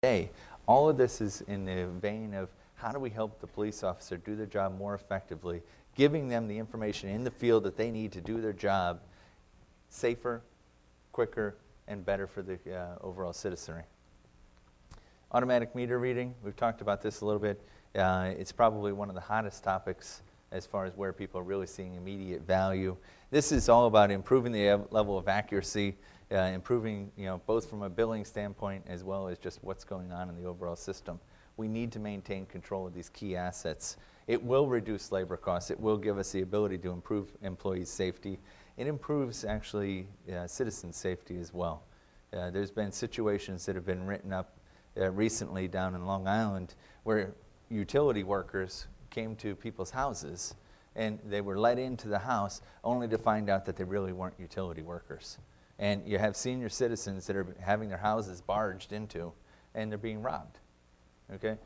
day. All of this is in the vein of how do we help the police officer do their job more effectively, giving them the information in the field that they need to do their job safer, quicker, and better for the overall citizenry. Automatic meter reading, we've talked about this a little bit. It's probably one of the hottest topics as far as where people are really seeing immediate value. This is all about improving the level of accuracy, improving, both from a billing standpoint as well as just what's going on in the overall system. We need to maintain control of these key assets. It will reduce labor costs. It will give us the ability to improve employee safety. It improves, actually, citizen safety as well. There's been situations that have been written up recently down in Long Island where utility workers came to people's houses and they were let into the house only to find out that they really weren't utility workers. And you have senior citizens that are having their houses barged into and they're being robbed. Okay?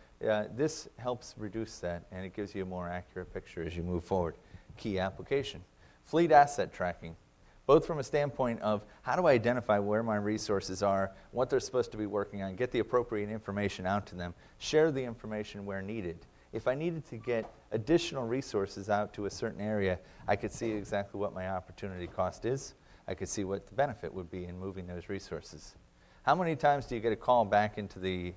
This helps reduce that, and it gives you a more accurate picture as you move forward. Key application. Fleet asset tracking, both from a standpoint of how do I identify where my resources are, what they're supposed to be working on, get the appropriate information out to them, share the information where needed. If I needed to get additional resources out to a certain area, I could see exactly what my opportunity cost is. I could see what the benefit would be in moving those resources. How many times do you get a call back into the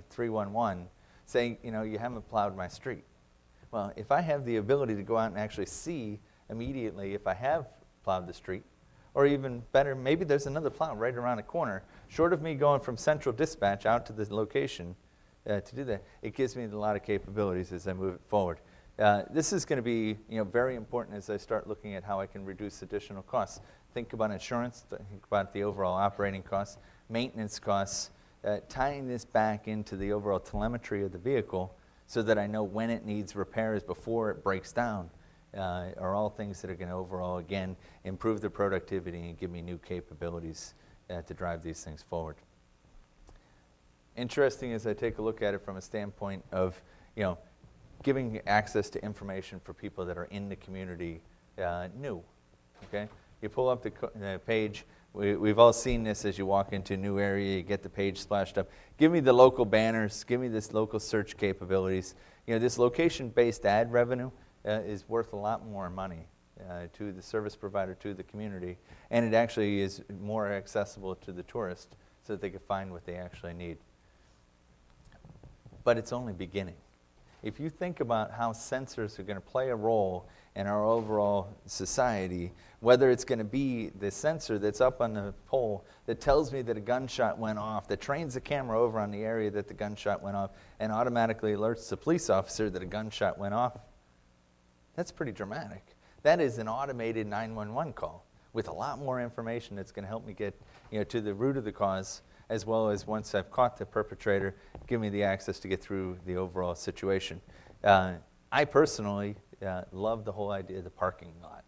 311 saying, you haven't plowed my street? Well, if I have the ability to go out and actually see immediately if I have plowed the street, or even better, maybe there's another plow right around the corner, short of me going from central dispatch out to the location to do that, it gives me a lot of capabilities as I move it forward. This is going to be very important as I start looking at how I can reduce additional costs. Think about insurance, think about the overall operating costs, maintenance costs, tying this back into the overall telemetry of the vehicle so that I know when it needs repairs before it breaks down are all things that are going to overall, again, improve the productivity and give me new capabilities to drive these things forward. Interesting as I take a look at it from a standpoint of, giving access to information for people that are in the community new, okay? You pull up the page. We've all seen this as you walk into a new area, you get the page splashed up. Give me the local banners, give me this local search capabilities. This location-based ad revenue is worth a lot more money to the service provider, to the community, and it actually is more accessible to the tourist so that they can find what they actually need. But it's only beginning. If you think about how sensors are going to play a role in our overall society, whether it's going to be the sensor that's up on the pole that tells me that a gunshot went off, that trains the camera over on the area that the gunshot went off, and automatically alerts the police officer that a gunshot went off, that's pretty dramatic. That is an automated 911 call with a lot more information that's going to help me get to the root of the cause, as well as once I've caught the perpetrator, give me the access to get through the overall situation. I personally love the whole idea of the parking lot.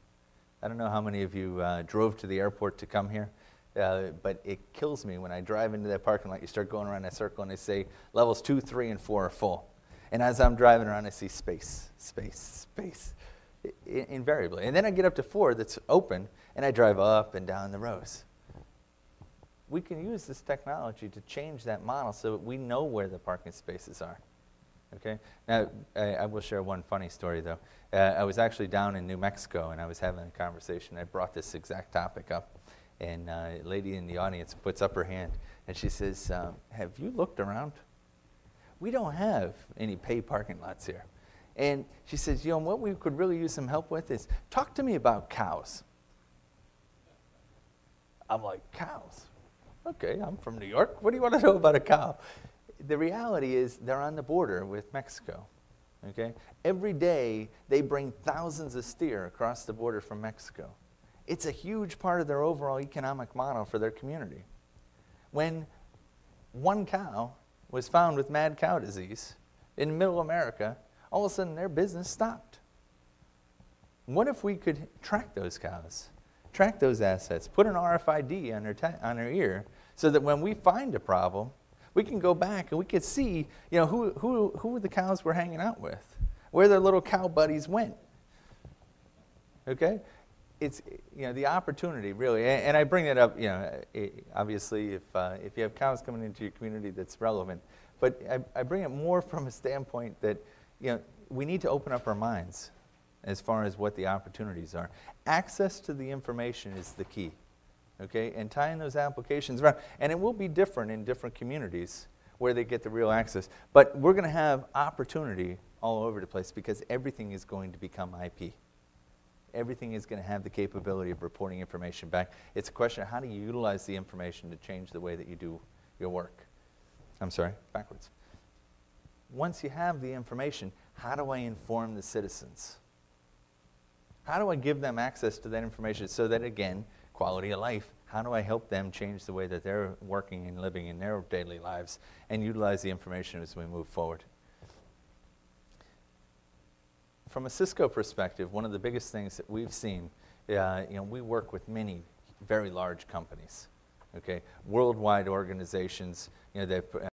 I don't know how many of you drove to the airport to come here, but it kills me when I drive into that parking lot. You start going around that circle and they say levels 2, 3, and 4 are full. And as I'm driving around, I see space, space, space, invariably. And then I get up to 4 that's open, and I drive up and down the rows. We can use this technology to change that model so that we know where the parking spaces are. Okay? Now, I will share one funny story, though. I was actually down in New Mexico, and I was having a conversation. I brought this exact topic up, and a lady in the audience puts up her hand, and she says, have you looked around? We don't have any paid parking lots here. And she says, what we could really use some help with is talk to me about cows. I'm like, cows? Okay, I'm from New York. What do you want to know about a cow? The reality is they're on the border with Mexico. Okay? Every day they bring thousands of steer across the border from Mexico. It's a huge part of their overall economic model for their community. When one cow was found with mad cow disease in middle America, all of a sudden their business stopped. What if we could track those cows? Track those assets, put an RFID on their ear so that when we find a problem, we can go back and we can see who the cows were hanging out with, where their little cow buddies went. Okay? it's the opportunity really, and I bring that up, obviously if you have cows coming into your community, that's relevant. But I bring it more from a standpoint that we need to open up our minds as far as what the opportunities are. Access to the information is the key, okay? And tying those applications around, and it will be different in different communities where they get the real access. But we're going to have opportunity all over the place because everything is going to become IP. Everything is going to have the capability of reporting information back. It's a question of how do you utilize the information to change the way that you do your work. I'm sorry, backwards. Once you have the information, how do I inform the citizens? How do I give them access to that information so that, again, quality of life, how do I help them change the way that they're working and living in their daily lives and utilize the information as we move forward? From a Cisco perspective, one of the biggest things that we've seen, we work with many very large companies, okay, worldwide organizations, that